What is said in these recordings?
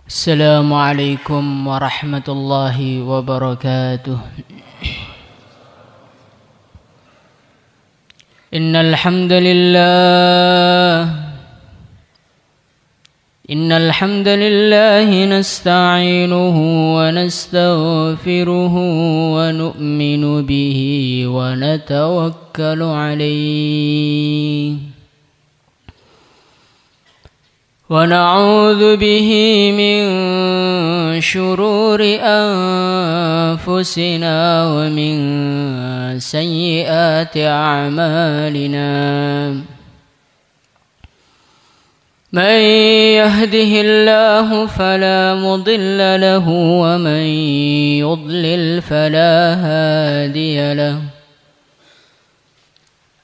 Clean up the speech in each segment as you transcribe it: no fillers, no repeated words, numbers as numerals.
السلام عليكم ورحمة الله وبركاته. إن الحمد لله نستعينه ونستغفره ونؤمن به ونتوكل عليه ونعوذ به من شرور أنفسنا ومن سيئات أعمالنا. من يهده الله فلا مضل له ومن يضلل فلا هادي له.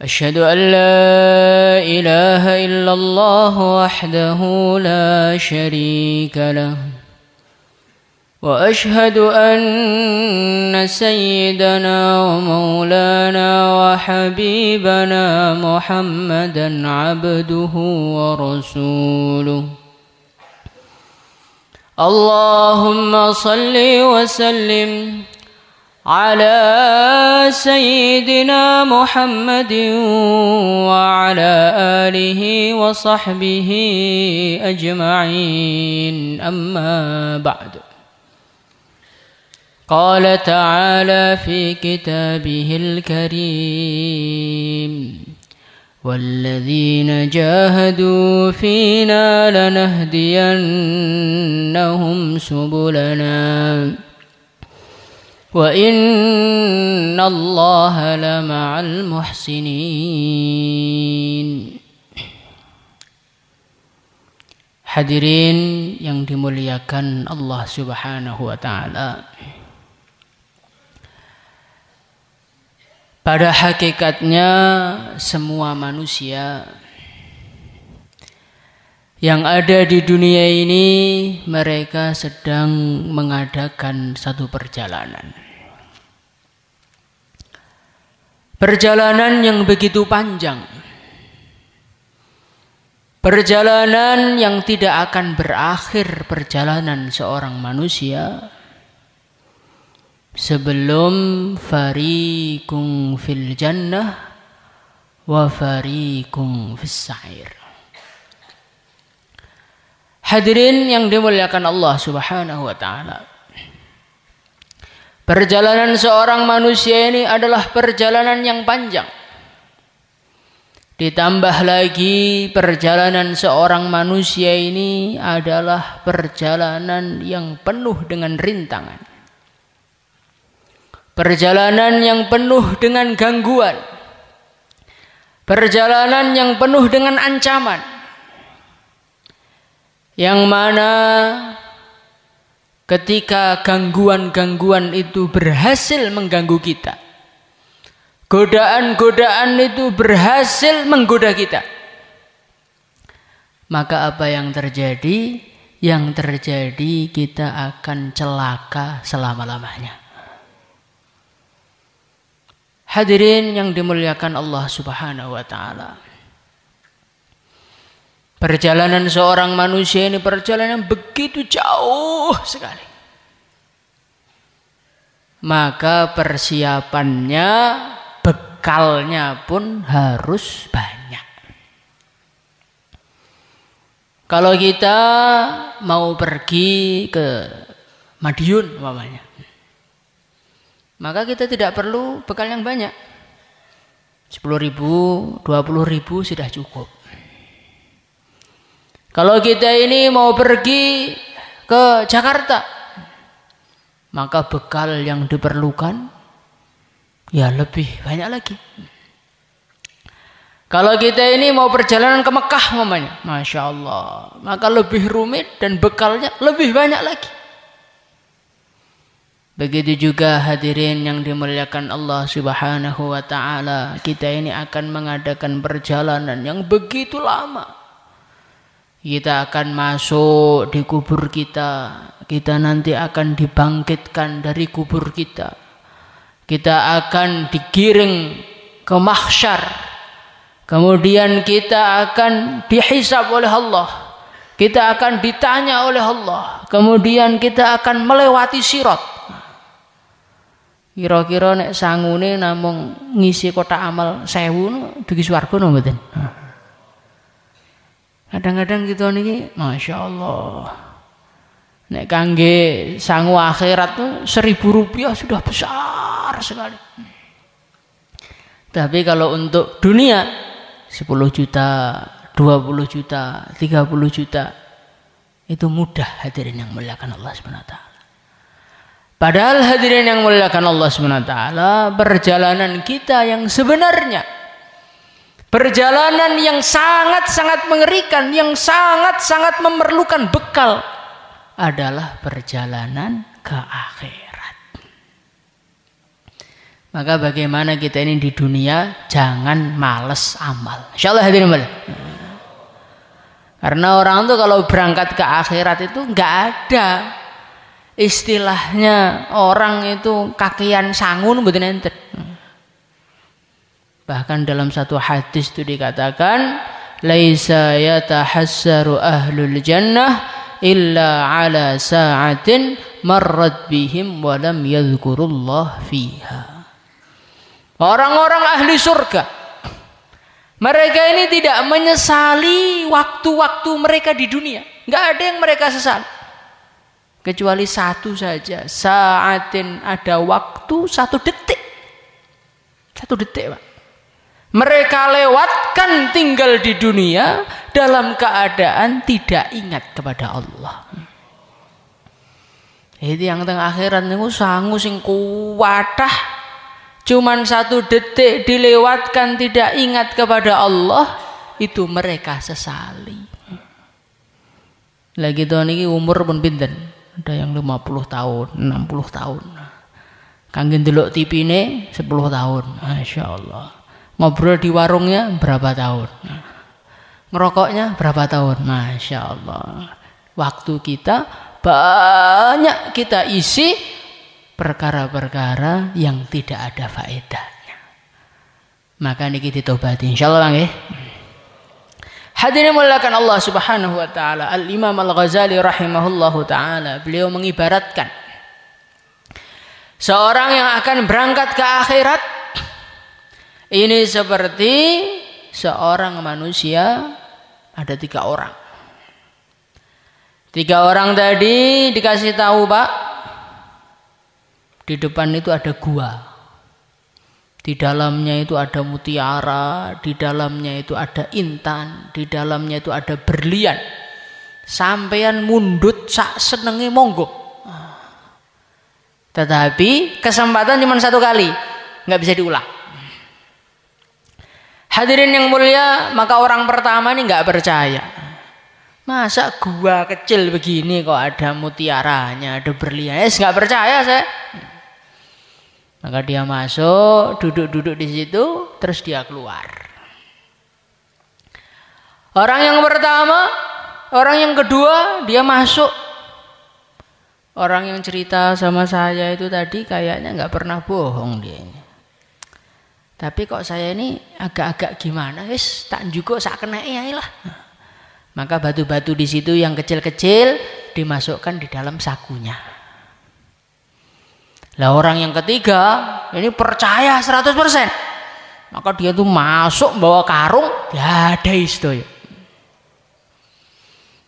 أشهد أن لا إله إلا الله وحده لا شريك له وأشهد أن سيدنا ومولانا وحبيبنا محمدا عبده ورسوله. اللهم صل وسلم على سيدنا محمد وعلى آله وصحبه أجمعين. أما بعد، قال تعالى في كتابه الكريم: والذين جاهدوا فينا لنهدينهم سبلنا وإن الله لمع المحسنين. Hadirin yang dimuliakan Allah Subhanahu wa taala. Pada hakikatnya semua manusia yang ada di dunia ini mereka sedang mengadakan satu perjalanan. Perjalanan yang begitu panjang. Perjalanan yang tidak akan berakhir, perjalanan seorang manusia sebelum fariqun fil jannah wa fariqun fis sa'ir. Hadirin yang dimuliakan Allah Subhanahu wa taala. Perjalanan seorang manusia ini adalah perjalanan yang panjang. Ditambah lagi perjalanan seorang manusia ini adalah perjalanan yang penuh dengan rintangan. Perjalanan yang penuh dengan gangguan. Perjalanan yang penuh dengan ancaman. Yang mana ketika gangguan-gangguan itu berhasil mengganggu kita, godaan-godaan itu berhasil menggoda kita, maka apa yang terjadi? Yang terjadi kita akan celaka selama-lamanya. Hadirin yang dimuliakan Allah Subhanahu wa taala. Perjalanan seorang manusia ini perjalanan begitu jauh sekali. Maka persiapannya, bekalnya pun harus banyak. Kalau kita mau pergi ke Madiun umpamanya, maka kita tidak perlu bekal yang banyak. 10.000, 20.000 sudah cukup. Kalau kita ini mau pergi ke Jakarta, maka bekal yang diperlukan ya lebih banyak lagi. Kalau kita ini mau perjalanan ke Mekah umpamanya, Masya Allah, maka lebih rumit dan bekalnya lebih banyak lagi. Begitu juga hadirin yang dimuliakan Allah Subhanahu wa taala, kita ini akan mengadakan perjalanan yang begitu lama. Kita akan masuk di kubur kita. Kita nanti akan dibangkitkan dari kubur kita. Kita akan digiring ke mahsyar. Kemudian kita akan dihisab oleh Allah. Kita akan ditanya oleh Allah. Kemudian kita akan melewati sirat. Kira-kira nek sangune namung ngisi kotak amal 1000 dugi swarga no mboten. Kadang-kadang kita niki Masya Allah. Nek kangge sangu akhirat tuh 1.000 rupiah sudah besar sekali. Tapi kalau untuk dunia 10 juta, 20 juta, 30 juta itu mudah hadirin yang muliakan Allah SWT. Padahal hadirin yang muliakan Allah SWT, perjalanan kita yang sebenarnya, perjalanan yang sangat-sangat mengerikan, yang sangat-sangat memerlukan bekal adalah perjalanan ke akhirat. Maka bagaimana kita ini di dunia jangan males amal. Insyaallah hadirin mulia. Karena orang tuh kalau berangkat ke akhirat itu nggak ada istilahnya orang itu kakian sangun mboten enten. Bahkan dalam satu hadis itu dikatakan laisa yatahassaru ahlul jannah illa ala sa'atin marrat bihim wa lam yadhkurullah fiha. Orang-orang ahli surga, mereka ini tidak menyesali waktu-waktu mereka di dunia. Nggak ada yang mereka sesali. Kecuali satu saja. Sa'atin, ada waktu 1 detik. 1 detik, Pak. Mereka lewatkan tinggal di dunia dalam keadaan tidak ingat kepada Allah. Itu yang tengah akhirat niku sangu sing kuwatah. Cuman 1 detik dilewatkan tidak ingat kepada Allah, itu mereka sesali. Lagi tahun ini umur pun pinten, ada yang 50 tahun, 60 tahun. Kangge ndelok TV-ne 10 tahun, Masya Allah. Ngobrol di warungnya berapa tahun, ngerokoknya berapa tahun, Masya Allah. Waktu kita banyak kita isi perkara-perkara yang tidak ada faedahnya. Maka niki ditobati insyaallah nggih. Hadirin muliakan Allah Subhanahu wa taala. Al-Imam Al-Ghazali rahimahullahu taala, beliau mengibaratkan seorang yang akan berangkat ke akhirat ini seperti seorang manusia, ada 3 orang. 3 orang tadi dikasih tahu, Pak, di depan itu ada gua. Di dalamnya itu ada mutiara, di dalamnya itu ada intan, di dalamnya itu ada berlian. Sampeyan mundut sak senenge monggo. Tetapi kesempatan cuma 1 kali, nggak bisa diulang. Hadirin yang mulia, maka orang pertama ini nggak percaya. Masa gua kecil begini kok ada mutiaranya, ada berlian? Nggak percaya saya. Maka dia masuk, duduk-duduk di situ, terus dia keluar. Orang yang pertama, orang yang kedua, dia masuk. Orang yang cerita sama saya itu tadi kayaknya nggak pernah bohong dia. Tapi kok saya ini agak-agak gimana, wis tak juga sak keneke lah. Maka batu-batu di situ yang kecil-kecil dimasukkan di dalam sakunya. Lah orang yang ketiga ini percaya 100%. Maka dia tuh masuk bawa karung, ya ada istoyo.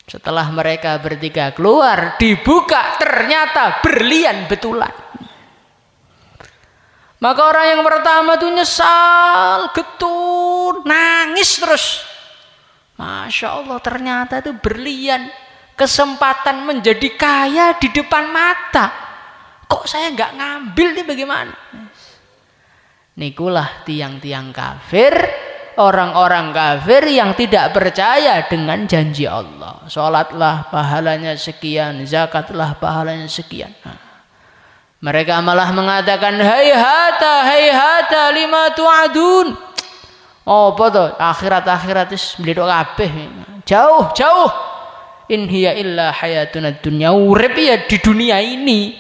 Setelah mereka bertiga keluar, dibuka ternyata berlian betulan. Maka orang yang pertama tuh nyesal, getun, nangis terus. Masya Allah, ternyata itu berlian. Kesempatan menjadi kaya di depan mata. Kok saya nggak ngambil nih, bagaimana? Nikulah tiang-tiang kafir, orang-orang kafir yang tidak percaya dengan janji Allah. Sholatlah pahalanya sekian, zakatlah pahalanya sekian. Mereka malah mengatakan hayhata lima tu'adun. Oh betul, akhirat is mlidok kabeh. Jauh. In hiya illa hayatuna dunya. Urip ya di dunia ini.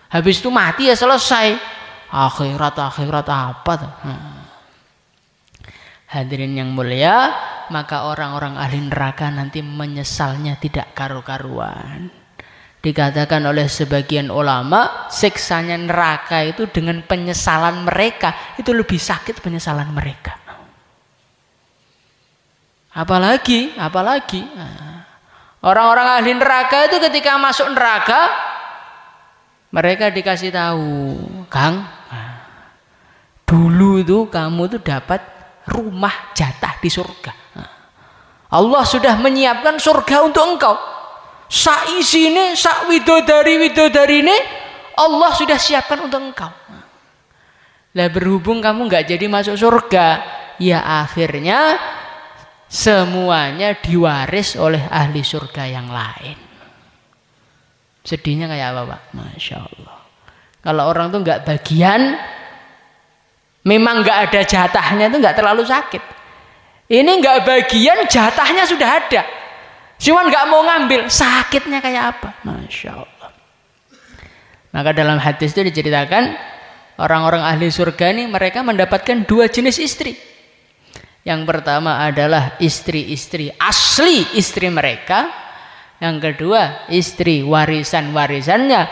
Habis itu mati ya selesai. Akhirat apa tuh? Hadirin yang mulia, maka orang-orang ahli neraka nanti menyesalnya tidak karu-karuan. Dikatakan oleh sebagian ulama, siksanya neraka itu dengan penyesalan mereka itu lebih sakit penyesalan mereka. Apalagi orang-orang ahli neraka itu ketika masuk neraka mereka dikasih tahu, Kang, dulu itu kamu itu dapat rumah jatah di surga. Allah sudah menyiapkan surga untuk engkau. Sak isine, sak widodari ini Allah sudah siapkan untuk engkau. Lah berhubung kamu nggak jadi masuk surga, ya akhirnya semuanya diwaris oleh ahli surga yang lain. Sedihnya kayak apa, Pak? Masya Allah. Kalau orang tuh nggak bagian, memang nggak ada jatahnya itu nggak terlalu sakit. Ini nggak bagian, jatahnya sudah ada, cuman nggak mau ngambil, sakitnya kayak apa? Masya Allah. Maka dalam hadis itu diceritakan orang-orang ahli surga ini mereka mendapatkan 2 jenis istri. Yang pertama adalah istri-istri asli istri mereka. Yang kedua istri warisan-warisannya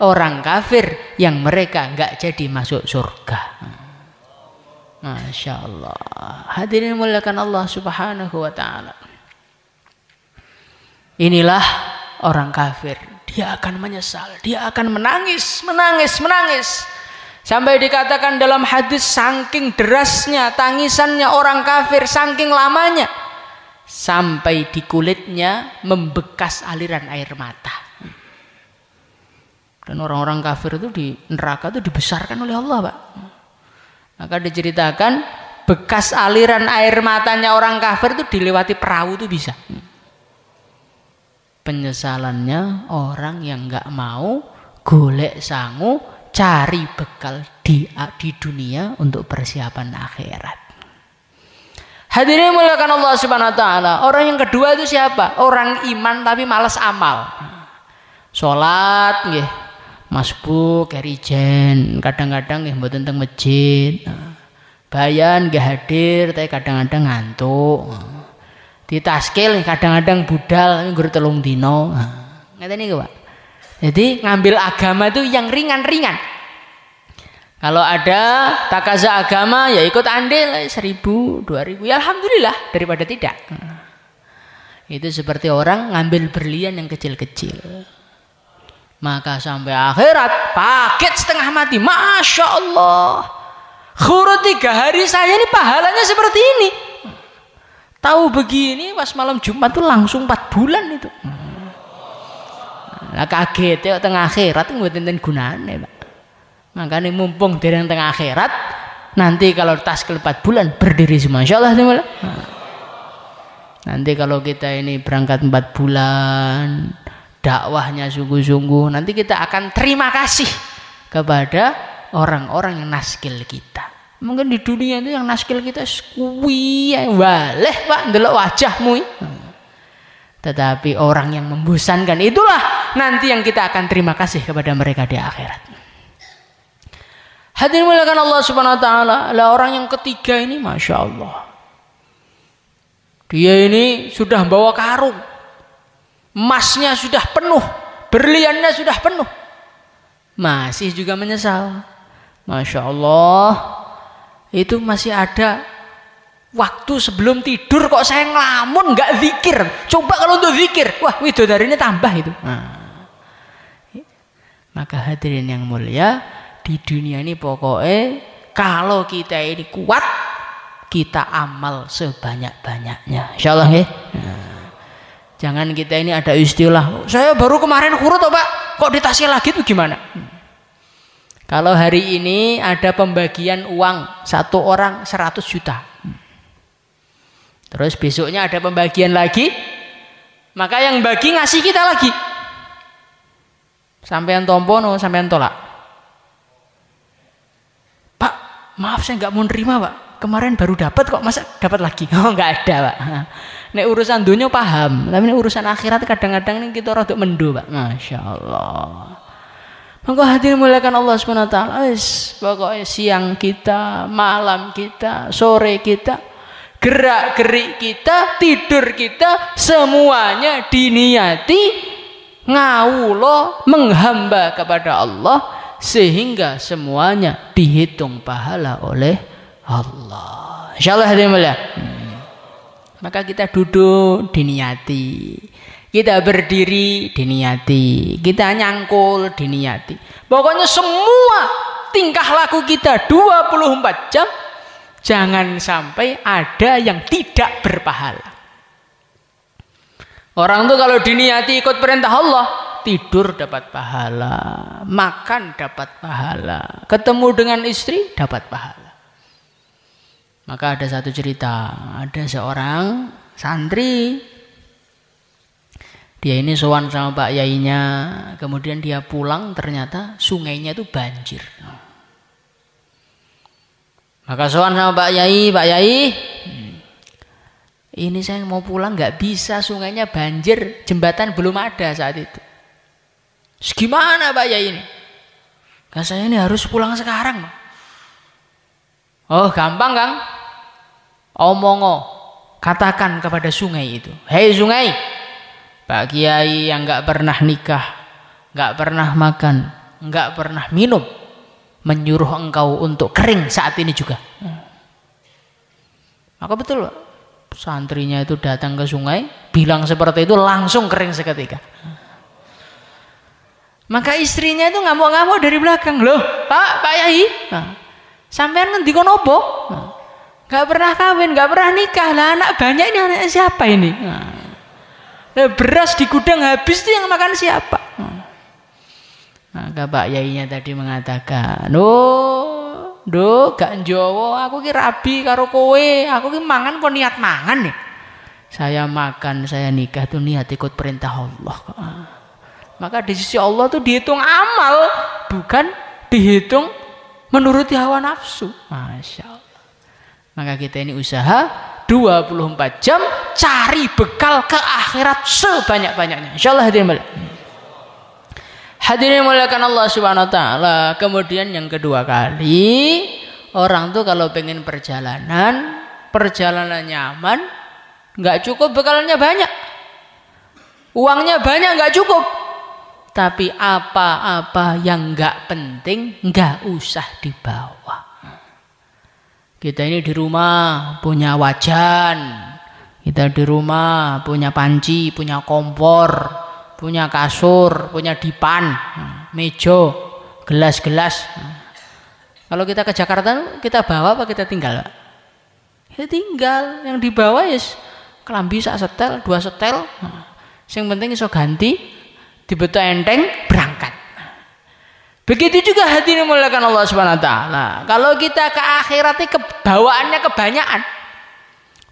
orang kafir yang mereka nggak jadi masuk surga. Masya Allah. Hadirin muliakan Allah subhanahu wa ta'ala. Inilah orang kafir. Dia akan menyesal. Dia akan menangis. Sampai dikatakan dalam hadis, saking derasnya tangisannya orang kafir, saking lamanya, sampai di kulitnya membekas aliran air mata. Dan orang-orang kafir itu di neraka itu dibesarkan oleh Allah, Pak. Maka diceritakan bekas aliran air matanya orang kafir itu dilewati perahu itu bisa. Penyesalannya orang yang nggak mau golek sangu cari bekal di dunia untuk persiapan akhirat. Hadirin muliakan Allah Subhanahu wa taala. Orang yang kedua itu siapa? Orang iman tapi malas amal. Salat nggih, masbuk, kerijen, kadang-kadang nggih mboten teng masjid. Bayan nggih hadir tapi kadang-kadang ngantuk. Ditaskil kadang-kadang budal nggur 3 dina. Ngeten niku, Pak. Jadi ngambil agama itu yang ringan-ringan. Kalau ada takaza agama ya ikut andil 1.000, 2.000 ya alhamdulillah daripada tidak. Itu seperti orang ngambil berlian yang kecil-kecil. Maka sampai akhirat paket setengah mati. Masya Allah. Khurut 3 hari saya ini pahalanya seperti ini. Tahu begini pas malam Jumat tuh langsung 4 bulan itu. Lah kaget ya tengah akhirat itu mboten gunane, Pak. Makanya mumpung dereng tengah akhirat, nanti kalau tas ke 4 bulan berdiri semua insyaallah. Nanti kalau kita ini berangkat 4 bulan, dakwahnya sungguh-sungguh, nanti kita akan terima kasih kepada orang-orang yang naskil kita. Mungkin di dunia itu yang naskil kita kuwi waleh Pak ndelok wajahmu. Tetapi orang yang membosankan itulah nanti yang kita akan terima kasih kepada mereka di akhirat. Hadirin muliakan Allah Subhanahu wa taala. Lah orang yang ketiga ini Masya Allah. Dia ini sudah bawa karung. Emasnya sudah penuh, berliannya sudah penuh. Masih juga menyesal. Masya Allah. Itu masih ada waktu sebelum tidur kok saya ngelamun nggak zikir. Coba kalau untuk zikir, wah widodarinya tambah itu. Maka hadirin yang mulia, di dunia ini pokoknya kalau kita ini kuat, kita amal sebanyak-banyaknya. Insyaallah ya. Jangan kita ini ada istilah, saya baru kemarin khurut Pak, kok ditasih lagi itu gimana? Kalau hari ini ada pembagian uang 1 orang 100 juta. Terus besoknya ada pembagian lagi, maka yang bagi ngasih kita lagi. Sampean tompo no, sampean tolak. Pak, maaf saya nggak mau nerima Pak. Kemarin baru dapat kok, masa dapat lagi? Oh nggak ada Pak. Nek urusan dunia paham, tapi nek urusan akhirat kadang-kadang ini kita rada mendo Pak. Masya Allah. Maka hadirin muliakan Allah Subhanahu wa taala. Pokoknya siang kita, malam kita, sore kita gerak-gerik kita, tidur kita, semuanya diniati ngawula menghamba kepada Allah, sehingga semuanya dihitung pahala oleh Allah. Insyaallah hadirin mulia. Maka kita duduk diniati, kita berdiri diniati, kita nyangkul diniati. Pokoknya semua tingkah laku kita 24 jam jangan sampai ada yang tidak berpahala. Orang tuh kalau diniati ikut perintah Allah, tidur dapat pahala, makan dapat pahala, ketemu dengan istri dapat pahala. Maka ada satu cerita, ada seorang santri, dia ini sowan sama Pak Yainya, kemudian dia pulang ternyata sungainya itu banjir. Maka sowan sama Pak Yai, ini saya mau pulang nggak bisa, sungainya banjir, jembatan belum ada saat itu. Gimana Pak Yai ini? Kan saya ini harus pulang sekarang. Oh gampang Kang, omongo, katakan kepada sungai itu, hei sungai, Pak Kiai yang nggak pernah nikah, nggak pernah makan, nggak pernah minum, menyuruh engkau untuk kering saat ini juga. Maka betul Pak, santrinya itu datang ke sungai, bilang seperti itu, langsung kering seketika. Maka istrinya itu ngamuk-ngamuk dari belakang, loh Pak Yai, sampean ngendika nopo? Gak pernah kawin, gak pernah nikah, lah anak banyak ini, anaknya siapa ini? Nah, beras di gudang habis itu yang makan siapa? Maka Pak Yainya tadi mengatakan, gak njowo, aku ki rabi karo kowe, aku ki mangan kok niat mangan nih. Saya makan, saya nikah tuh niat ikut perintah Allah. Maka di sisi Allah tuh dihitung amal, bukan dihitung menuruti hawa nafsu. Masya Allah. Maka kita ini usaha 24 jam cari bekal ke akhirat sebanyak-banyaknya. Insyaallah hadirin mulia. Hadirin muliakan Allah Subhanahu wa taala. Kemudian yang kedua kali, orang tuh kalau pengen perjalanan nyaman, nggak cukup bekalannya banyak. Uangnya banyak nggak cukup. Tapi apa-apa yang nggak penting nggak usah dibawa. Kita ini di rumah punya wajan, kita di rumah punya panci, punya kompor, punya kasur, punya dipan, meja, gelas-gelas. Kalau kita ke Jakarta, kita bawa apa kita tinggal? Kita tinggal. Yang dibawa ya kelambi sak setel, 2 setel. Yang penting iso ganti, dibetul enteng, berangkat. Begitu juga hadirin muliakan Allah Subhanahu wa taala. Kalau kita ke akhirat ini kebawaannya kebanyakan.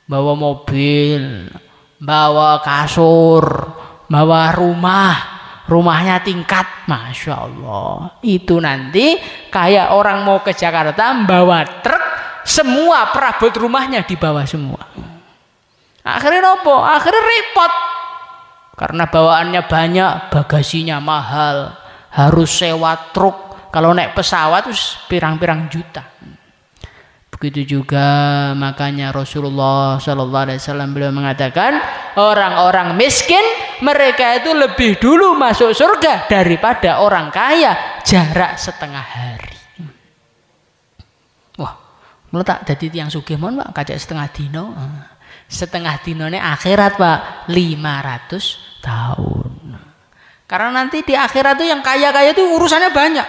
Bawa mobil, bawa kasur, bawa rumahnya tingkat, Masya Allah. Itu nanti kayak orang mau ke Jakarta bawa truk, semua perabot rumahnya dibawa semua. Akhirnya apa? Akhirnya repot. Karena bawaannya banyak, bagasinya mahal, harus sewa truk. Kalau naik pesawat terus pirang-pirang juta. Begitu juga makanya Rasulullah SAW beliau mengatakan, orang-orang miskin mereka itu lebih dulu masuk surga daripada orang kaya jarak setengah hari. Wah, meletak jadi tiang sugih mon Pak, kacak setengah dino. Setengah dinone akhirat Pak, 500 tahun. Karena nanti di akhirat itu yang kaya-kaya itu urusannya banyak.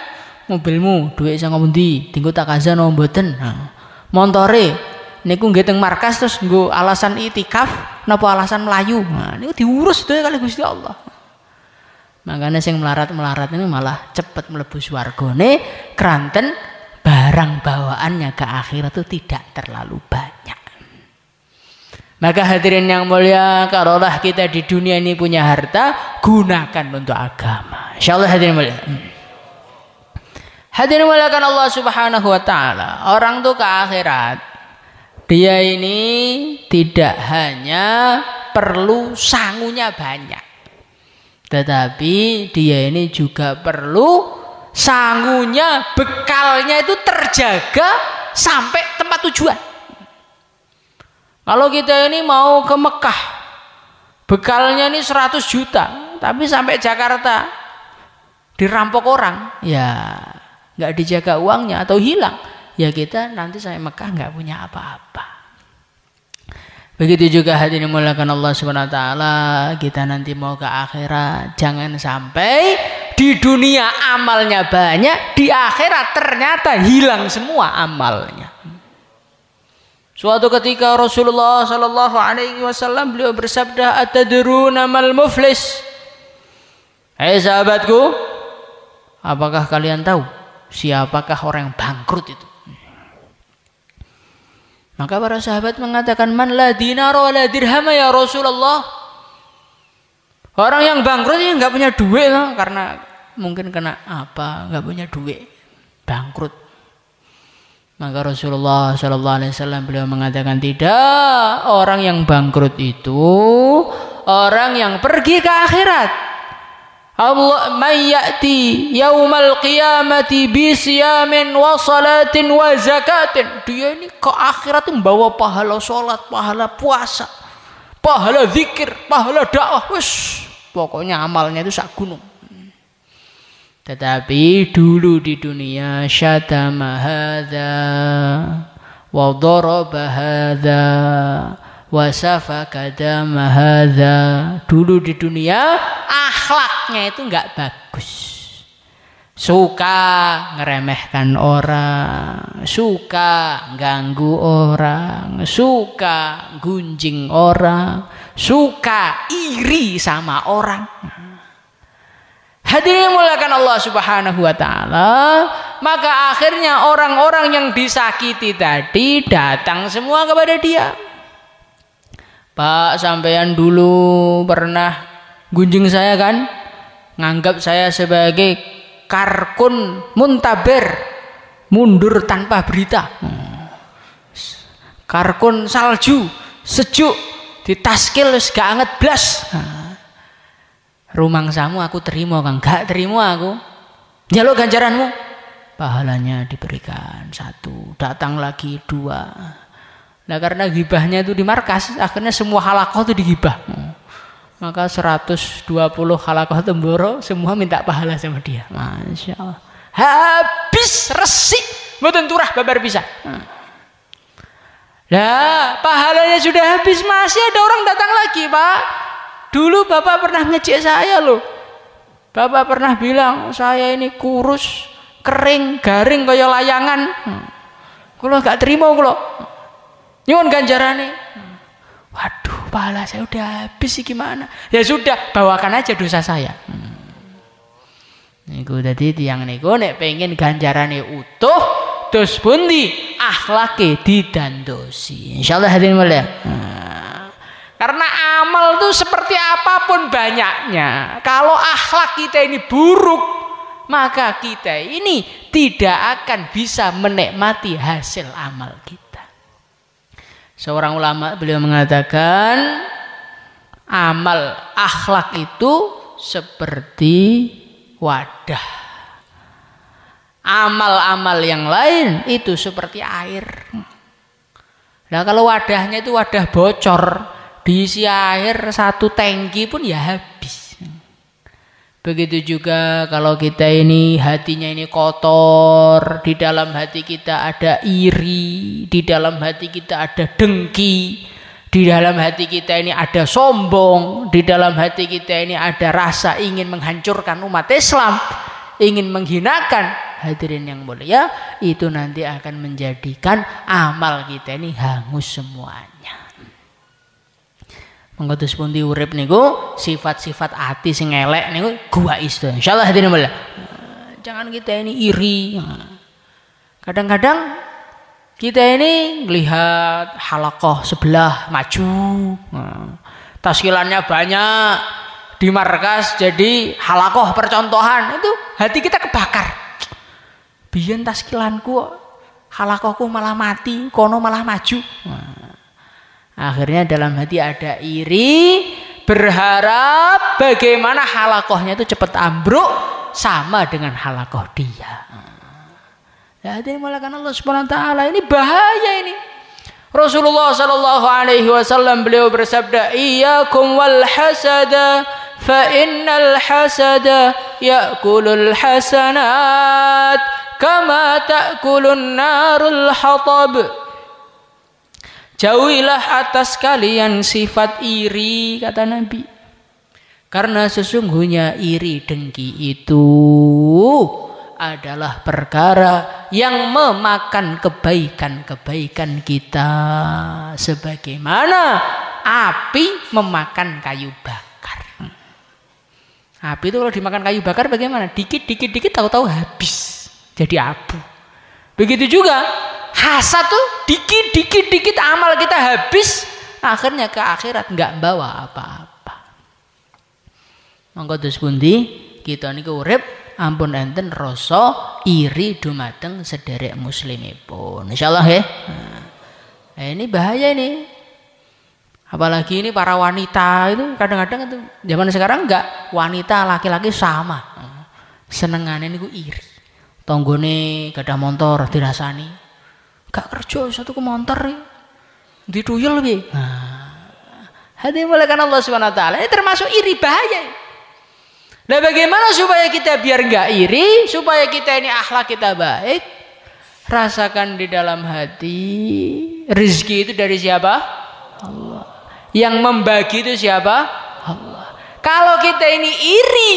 Mobilmu duit sing ngondi, tinggo tak kaza no mboten. Montore niku nggih teng markas terus nggo alasan itikaf napa alasan melayu. Nah, niku diurus dhewe kali Gusti Allah. Makanya sing melarat-melarat ini malah cepet mlebu swargane, kranten barang bawaannya ke akhirat itu tidak terlalu banyak. Maka hadirin yang mulia, kalaulah kita di dunia ini punya harta, gunakan untuk agama. Insyaallah hadirin mulia. Hadirin muliakan Allah Subhanahu wa taala. Orang tuh ke akhirat, dia ini tidak hanya perlu sangunya banyak, tetapi dia ini juga perlu sangunya, bekalnya itu terjaga sampai tempat tujuan. Kalau kita ini mau ke Mekah, bekalnya ini 100 juta, tapi sampai Jakarta dirampok orang, ya nggak dijaga uangnya atau hilang, ya kita nanti sampai Mekah nggak punya apa-apa. Begitu juga hadirin dimuliakan Allah Subhanahu wa taala, kita nanti mau ke akhirat, jangan sampai di dunia amalnya banyak, di akhirat ternyata hilang semua amalnya. Suatu ketika Rasulullah sallallahu alaihi wasallam beliau bersabda, "Atadruna mal muflis?" Hai sahabatku, apakah kalian tahu siapakah orang yang bangkrut itu? Maka para sahabat mengatakan, "Man la dinar wa la dirham ya Rasulullah." Orang yang bangkrut ini nggak punya duit karena mungkin kena apa, nggak punya duit, bangkrut. Maka Rasulullah sallallahu alaihi wasallam beliau mengatakan, tidak, orang yang bangkrut itu orang yang pergi ke akhirat. Allah mayyati yaumal qiyamati bi siyamin wa salatin wa zakatin. Dia ini ke akhirat membawa pahala salat, pahala puasa, pahala zikir, pahala dakwah. Pokoknya amalnya itu sak gunung. Tetapi dulu di dunia syatama hadza wa daraba hadza wa safaka dama hadza. Dulu di dunia akhlaknya itu enggak bagus. Suka ngeremehkan orang, suka ganggu orang, suka gunjing orang, suka iri sama orang. Hadirin muliakan Allah Subhanahu wa taala, maka akhirnya orang-orang yang disakiti tadi datang semua kepada dia. Pak, sampean dulu pernah gunjing saya kan? Nganggap saya sebagai karkun muntaber, mundur tanpa berita. Karkun salju, sejuk, ditaskil wis gak anget blas. Rumangsamu aku terima kan, gak terima aku. Jaluk ganjaranmu, pahalanya diberikan 1, datang lagi 2. Nah karena gibahnya itu di markas, akhirnya semua halakoh itu digibah. Maka 120 halakoh temboro semua minta pahala sama dia. Masya Allah. Habis resik, mboten turah babar bisa. Lah pahalanya sudah habis, masih ada orang datang lagi, Pak. Dulu Bapak pernah ngejek saya loh. Bapak pernah bilang saya ini kurus, kering, garing kayak layangan. Kulo gak terima kulo. Nyuwun ganjarane. Waduh, pahala saya udah habis sih, gimana? Ya sudah, bawakan aja dosa saya. Niku dadi tiyang niku nek pengen ganjarane utuh, terus pundi akhlake didandosi. Insyaallah hadirin mulia. Karena amal itu seperti apapun banyaknya, kalau akhlak kita ini buruk, maka kita ini tidak akan bisa menikmati hasil amal kita. Seorang ulama beliau mengatakan, amal akhlak itu seperti wadah. Amal-amal yang lain itu seperti air. Nah kalau wadahnya itu wadah bocor, diisi air 1 tangki pun ya habis. Begitu juga kalau kita ini hatinya ini kotor, di dalam hati kita ada iri, di dalam hati kita ada dengki, di dalam hati kita ini ada sombong, di dalam hati kita ini ada rasa ingin menghancurkan umat Islam, ingin menghinakan, hadirin yang mulia, itu nanti akan menjadikan amal kita ini hangus semuanya. Mengkotus pun diurip niku sifat-sifat hati sing elek niku gua isto. Insyaallah hadirin mulia. Jangan kita ini iri. Kadang-kadang kita ini melihat halakoh sebelah maju, taskilannya banyak, di markas jadi halakoh percontohan, itu hati kita kebakar. Biyen taskilanku halakohku malah mati, kono malah maju. Akhirnya dalam hati ada iri, berharap bagaimana halakohnya itu cepat ambruk sama dengan halakoh dia. Jadi mulakan Allah Subhanahu wa taala, ini bahaya ini. Rasulullah sallallahu alaihi wasallam beliau bersabda, "Iyyakum wal hasada fa innal hasada ya'kulul hasanat kama ta'kulun narul hatab." Jauhilah atas kalian sifat iri, kata Nabi. Karena sesungguhnya iri dengki itu adalah perkara yang memakan kebaikan-kebaikan kita, sebagaimana api memakan kayu bakar. Api itu kalau dimakan kayu bakar bagaimana? Dikit-dikit tahu-tahu habis jadi abu. Begitu juga hasad tuh dikit amal kita habis, akhirnya ke akhirat nggak bawa apa-apa. Monggo dos pundi kita niku urip ampun enten rasa iri dumateng sederek muslimipun. Insyaallah ya. Nah, ini bahaya ini. Apalagi ini para wanita itu kadang-kadang itu zaman sekarang enggak, wanita laki-laki sama. Senengane niku iri. Tonggone gadah motor dirasani. Gak kerja satu ke motor dituyul piye. Hati mulakan Allah Subhanahu wa taala. Ini termasuk iri, bahaya. Nah, bagaimana supaya kita biar enggak iri, supaya kita ini akhlak kita baik? Rasakan di dalam hati, rezeki itu dari siapa? Allah. Yang membagi itu siapa? Allah. Kalau kita ini iri,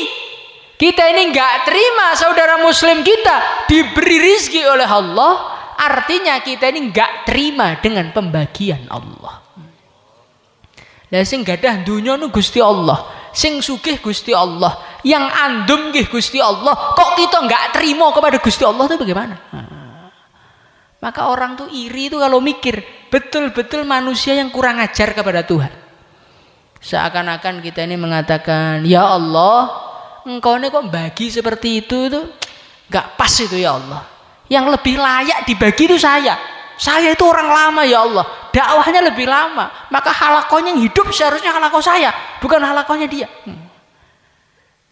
kita ini enggak terima saudara muslim kita diberi rezeki oleh Allah, artinya kita ini enggak terima dengan pembagian Allah. Lah sing gadah dunya nu Gusti Allah, sing sugih Gusti Allah, yang andum nggih Gusti Allah, kok kita enggak terima kepada Gusti Allah itu bagaimana? Maka orang tuh iri itu kalau mikir betul-betul manusia yang kurang ajar kepada Tuhan. Seakan-akan kita ini mengatakan, ya Allah, engkau ini kok bagi seperti itu enggak pas itu ya Allah. Yang lebih layak dibagi itu saya. Saya itu orang lama ya Allah, dakwahnya lebih lama, maka halakohnya yang hidup seharusnya halakoh saya, bukan halakohnya dia.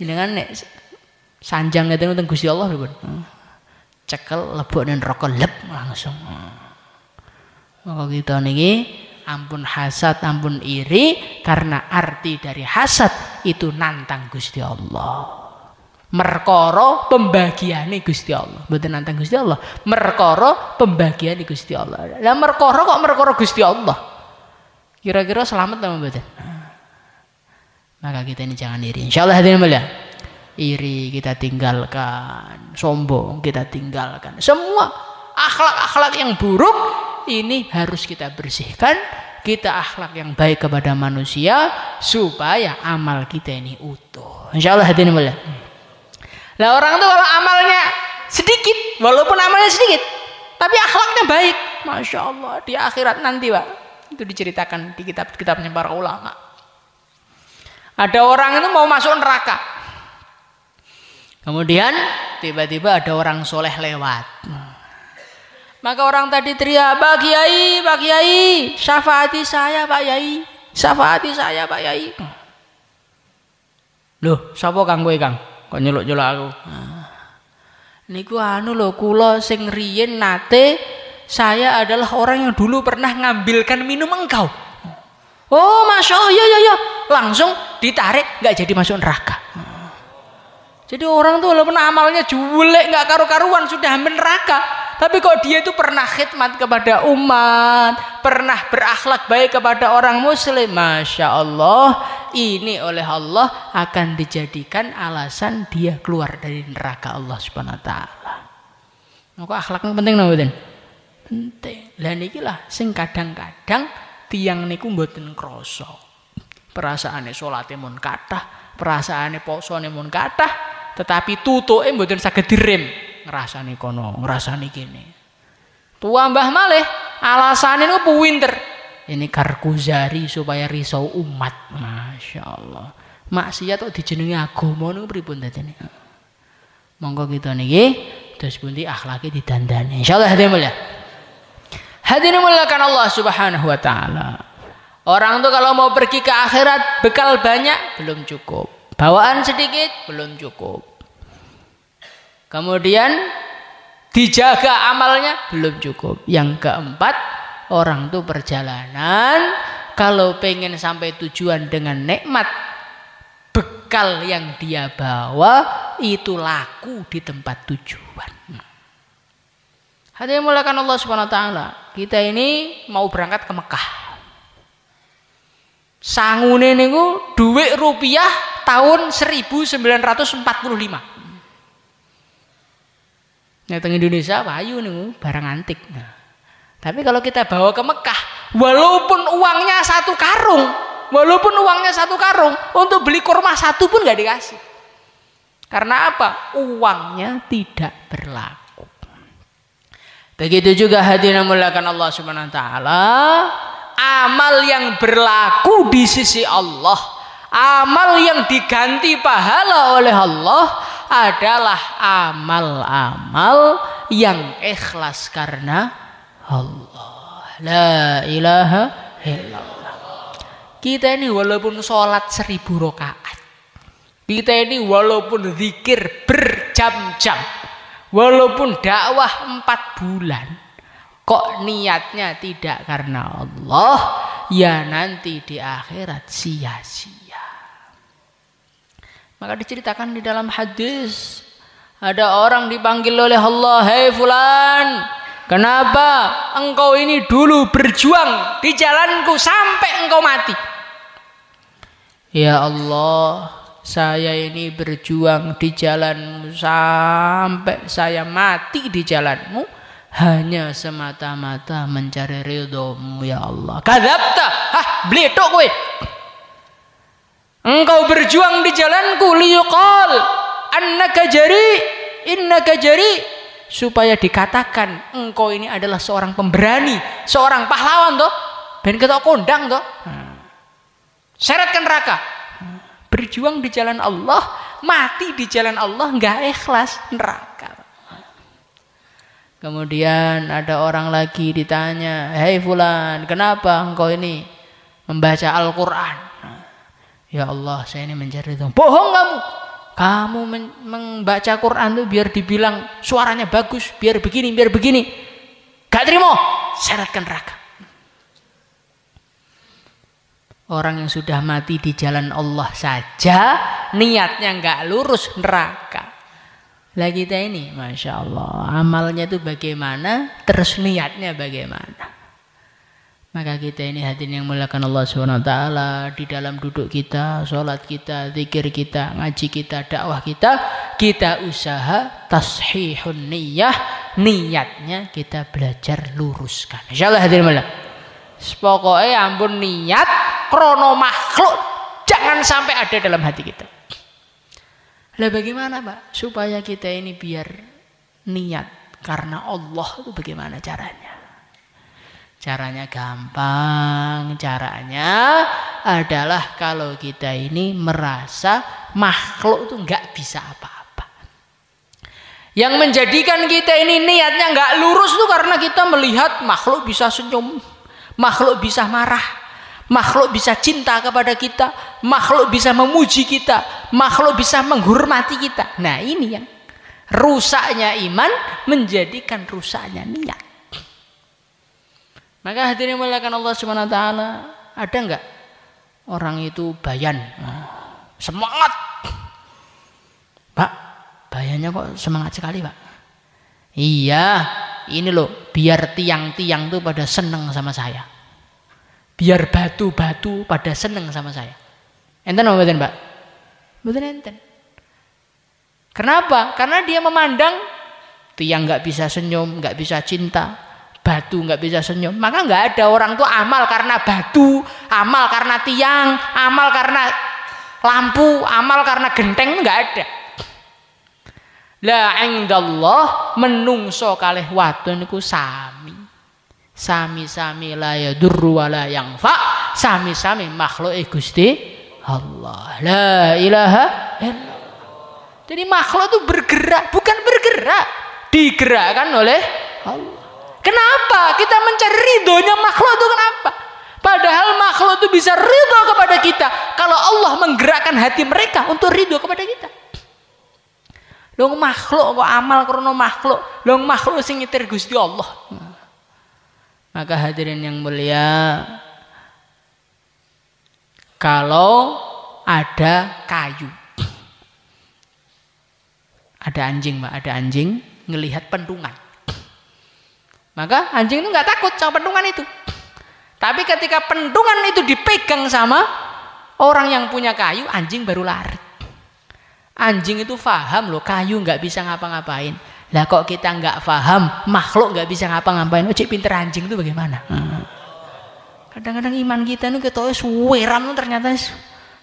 Jangan nek sanjang ngeten teng Gusti Allah pripun? Cekel lebok dan rokok lep langsung. Maka kita niki ampun hasad, ampun iri, karena arti dari hasad itu nantang Gusti Allah. Merkoro pembagiane Gusti Allah, mboten nantang Gusti Allah. Merkoro pembagiane Gusti Allah. Lah merkoro kok merkoro Gusti Allah? Kira-kira selamat ta mboten? Maka kita ini jangan iri. Insyaallah hadirin mulia. Iri kita tinggalkan, sombong kita tinggalkan. Semua akhlak-akhlak yang buruk ini harus kita bersihkan. Kita akhlak yang baik kepada manusia supaya amal kita ini utuh. Insyaallah hadirin mulia. Lah orang tuh kalau amalnya sedikit, walaupun amalnya sedikit, tapi akhlaknya baik, masya Allah, di akhirat nanti Pak, itu diceritakan di kitab-kitabnya para ulama. Ada orang itu mau masuk neraka, kemudian tiba-tiba ada orang soleh lewat, maka orang tadi teriak, Pak Kiai, syafaati saya Pak Kiai, syafaati saya Pak Kiai. Loh, sapa kang kowe kang? Kok nyeluk-nyeluk aku. Niku anu lho, kula sing riyen nate, saya adalah orang yang dulu pernah ngambilkan minum engkau. Oh, masya Allah, ya. Langsung ditarik, nggak jadi masuk neraka. Jadi orang tuh walaupun amalnya julek, nggak karu-karuan, sudah hampir neraka. Tapi kok dia itu pernah khidmat kepada umat, pernah berakhlak baik kepada orang muslim, masya Allah, ini oleh Allah akan dijadikan alasan dia keluar dari neraka Allah Subhanahu wa taala. Maka akhlaknya penting napa mboten? Penting. Lah niki lah sing kadang-kadang tiyang niku mboten krasa. Perasaane salate mun kathah, perasaane posone mun kathah, tetapi tutuke mboten saged direm. Ngrasani kono, ngrasani kene. Tua mbah malih alasane niku pinter. Ini Karkuzari supaya risau umat. Masya Allah. Maksiat kok dijenengi agama niku pripun dadene? Monggo kita niki terus pundi akhlake didandani. Insyaallah hadirin mulia. Hadirin muliakan Allah Subhanahu wa taala. Orang tuh kalau mau pergi ke akhirat bekal banyak belum cukup. Bawaan sedikit belum cukup. Kemudian dijaga amalnya belum cukup. Yang keempat, orang tuh perjalanan kalau pengen sampai tujuan dengan nikmat, bekal yang dia bawa itu laku di tempat tujuan. Hadirin mulakan Allah Subhanahu wa taala, kita ini mau berangkat ke Mekah. Sangune niku duit rupiah tahun 1945. Nah, teng Indonesia payu niku barang antik. Nah, tapi kalau kita bawa ke Mekah, walaupun uangnya satu karung, untuk beli kurma satu pun nggak dikasih. Karena apa? Uangnya tidak berlaku. Begitu juga hadirin mulakan Allah Subhanahu wa taala, amal yang berlaku di sisi Allah, amal yang diganti pahala oleh Allah adalah amal-amal yang ikhlas karena Allah. La ilaha illallah. Kita ini walaupun sholat 1000 rakaat, kita ini walaupun zikir berjam-jam, walaupun dakwah 4 bulan, kok niatnya tidak karena Allah, ya nanti di akhirat sia-sia. Maka diceritakan di dalam hadis, ada orang dipanggil oleh Allah, "Hei fulan, kenapa engkau ini dulu berjuang di jalanku sampai engkau mati?" "Ya Allah, saya ini berjuang di jalanmu sampai saya mati di jalanmu hanya semata-mata mencari ridhomu ya Allah." "Kadzabta, bletok kowe. Engkau berjuang di jalanku liyuqal innaka jari, supaya dikatakan engkau ini adalah seorang pemberani, seorang pahlawan toh, ben ketok kondang toh. Seretkan neraka." Berjuang di jalan Allah, mati di jalan Allah, nggak ikhlas, neraka. Kemudian ada orang lagi ditanya, "Hei fulan, kenapa engkau ini membaca Al-Quran?" "Ya Allah, saya ini mencari itu." "Bohong kamu. Kamu membaca Quran tuh biar dibilang suaranya bagus, biar begini, biar begini. Gak terima, seretkan neraka." Orang yang sudah mati di jalan Allah saja niatnya nggak lurus, neraka. Lah kita ini, masya Allah, amalnya itu bagaimana, terus niatnya bagaimana. Maka kita ini hadirin yang muliakan Allah SWT, di dalam duduk kita, sholat kita, zikir kita, ngaji kita, dakwah kita usaha tashihun niyah, niatnya kita belajar luruskan. Insya Allah hadirin mulia. Pokoknya ampun niat krono makhluk jangan sampai ada dalam hati kita. Lah bagaimana Pak supaya kita ini biar niat karena Allah itu bagaimana caranya? Caranya gampang, caranya adalah kalau kita ini merasa makhluk itu nggak bisa apa-apa. Yang menjadikan kita ini niatnya nggak lurus itu karena kita melihat makhluk bisa senyum, makhluk bisa marah, makhluk bisa cinta kepada kita, makhluk bisa memuji kita, makhluk bisa menghormati kita. Nah ini yang rusaknya iman menjadikan rusaknya niat. Maka hadirin muliakan Allah Subhanahu wa taala, ada enggak orang itu bayan semangat? "Pak, bayannya kok semangat sekali, Pak?" "Iya, ini loh biar tiang-tiang tuh pada seneng sama saya. Biar batu-batu pada seneng sama saya." Enten apa mboten, Pak? Mboten enten. Kenapa? Karena dia memandang tiang nggak bisa senyum, nggak bisa cinta, batu nggak bisa senyum. Maka nggak ada orang tuh amal karena batu, amal karena tiang, amal karena lampu, amal karena genteng, nggak ada. La indallah menungso kalih wadon niku sami-sami la yadurru wa la yanfa, sami-sami makhluk Gusti Allah. La ilaha illallah. Jadi makhluk itu bergerak, bukan bergerak, digerakkan oleh Allah. Kenapa? Kita mencari ridhonya makhluk itu kenapa? Padahal makhluk itu bisa ridho kepada kita kalau Allah menggerakkan hati mereka untuk ridho kepada kita. Long makhluk kok amal krono makhluk, long makhluk sing nyetir Gusti Allah. Maka hadirin yang mulia, kalau ada kayu, ada anjing Pak, ada anjing ngelihat pentungan, maka anjing itu nggak takut sama pentungan itu. Tapi ketika pentungan itu dipegang sama orang yang punya kayu, anjing baru lari. Anjing itu paham loh, kayu nggak bisa ngapa-ngapain. Lah kok kita nggak paham, makhluk nggak bisa ngapa-ngapain. Cik pinter anjing itu bagaimana? Kadang-kadang iman kita ini ketoknya suweran, ternyata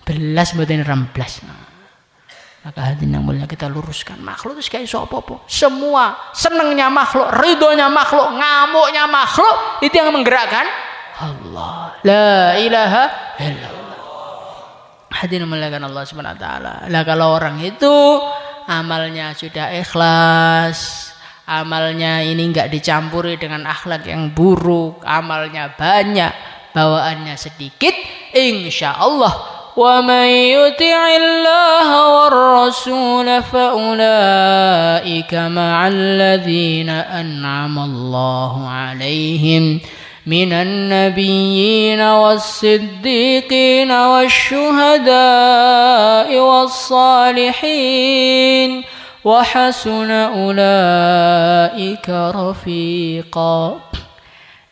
belas mboten remblas. Maka hadirin yang mulia, kita luruskan, makhluk itu kayak apa-apa. Semua senengnya makhluk, ridhonya makhluk, ngamuknya makhluk, itu yang menggerakkan Allah. La ilaha illallah. Hadirin muliakan Allah Subhanahu wa taala. Lah kalau orang itu amalnya sudah ikhlas, amalnya ini enggak dicampuri dengan akhlak yang buruk, amalnya banyak, bawaannya sedikit, insyaallah wa may yuti'illaha war rasul fa ulaika ma'al ladzina an'ama Allahu 'alaihim minan nabiyyin was-siddiqin wasyuhada'i was-salihin wa hasuna ulaika rafiqa.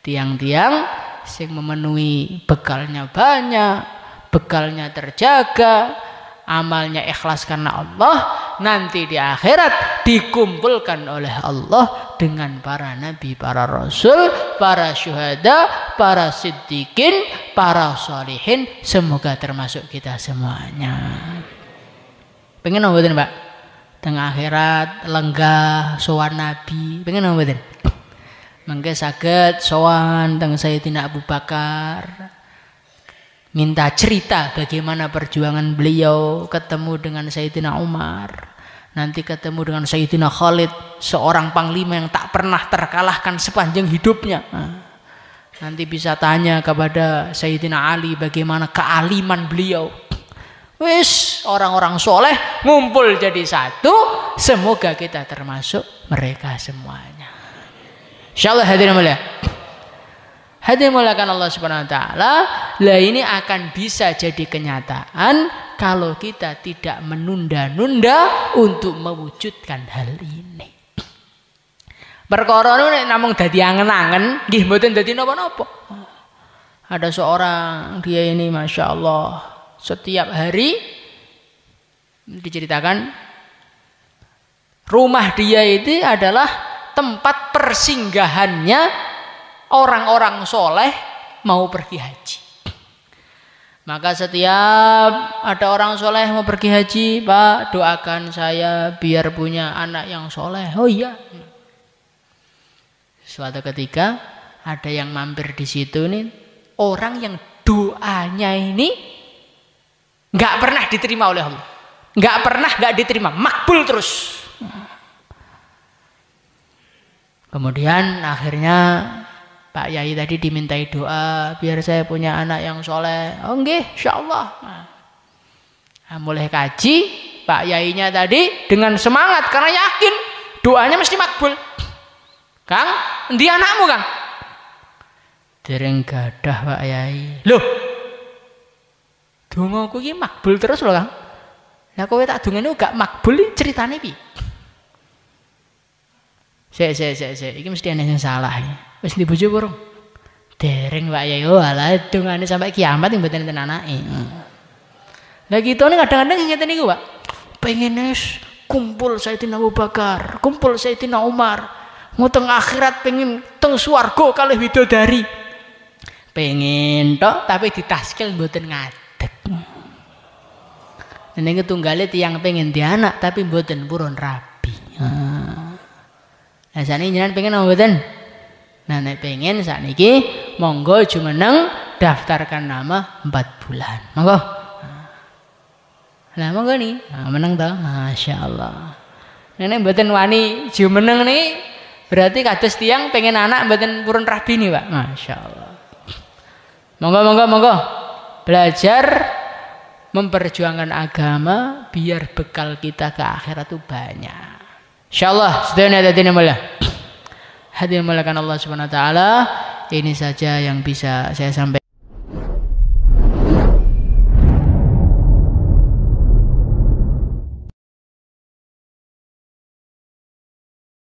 Tiang-tiang sing memenuhi bekalnya banyak, bekalnya terjaga, amalnya ikhlas karena Allah, nanti di akhirat dikumpulkan oleh Allah dengan para nabi, para rasul, para syuhada, para siddiqin, para sholihin. Semoga termasuk kita semuanya. Pengen mboten Pak? Tengah akhirat lenggah sowan nabi, pengen mboten? Mangke saged sowan teng Sayyidina Abu Bakar, minta cerita bagaimana perjuangan beliau, ketemu dengan Sayyidina Umar, nanti ketemu dengan Sayyidina Khalid, seorang panglima yang tak pernah terkalahkan sepanjang hidupnya. Nanti bisa tanya kepada Sayyidina Ali bagaimana kealiman beliau. Wis, orang-orang soleh ngumpul jadi satu. Semoga kita termasuk mereka semuanya. Insyaallah hadirin mulia. Hadirin muliakan Allah Subhanahu wa taala, lah ini akan bisa jadi kenyataan kalau kita tidak menunda-nunda untuk mewujudkan hal ini. Perkara niku namung dadi angen-angen, nggih mboten dadi napa-napa. Ada seorang, dia ini Masya Allah, setiap hari diceritakan rumah dia itu adalah tempat persinggahannya orang-orang soleh mau pergi haji. Maka setiap ada orang soleh mau pergi haji, Pak doakan saya biar punya anak yang soleh. Oh iya. Suatu ketika ada yang mampir di situ nih, orang yang doanya ini nggak pernah diterima oleh Allah, nggak diterima, makbul terus. Kemudian akhirnya Pak Yai tadi dimintai doa biar saya punya anak yang soleh. Oh nggih, insyaallah. Nah, mulai kaji, Pak Yainya tadi dengan semangat karena yakin doanya mesti makbul. Kang, endi anakmu Kang? Dereng gadah Pak Yai. Loh, dongaku iki makbul terus lho Kang. Lah kowe tak dongane gak makbul ceritane piye? Sik, iki mesti ana sing salah iki. Wis di bojo burung. Dereng Pak Yai. Oh alah dongane sampai kiamat mboten enten anake. Lah kita nih kadang-kadang ngeten niku, Pak. Pengen kumpul Sayyidina Abu Bakar, kumpul Sayyidina Umar. Mau teng akhirat pengen teng swarga kalih widodari. Pengen tok tapi ditaskil mboten ngadeg. Niki tunggale tiyang pengen di anak tapi mboten purun rabi. Lah sakniki jenengan pengen apa mboten? Nah nek pengen sakniki monggo jumeneng daftarkan nama 4 bulan. Monggo. Lah monggo nih. Nah, meneng to. Masyaallah. Nek mboten wani jumeneng nih berarti kados tiyang pengen anak mboten purun rabi nih, Pak. Masyaallah. Monggo. Belajar memperjuangkan agama biar bekal kita ke akhirat itu banyak. Insyaallah sedaya hadirin mulia. Hadirin muliakan Allah Subhanahu wa taala, Ini saja yang bisa saya sampaikan.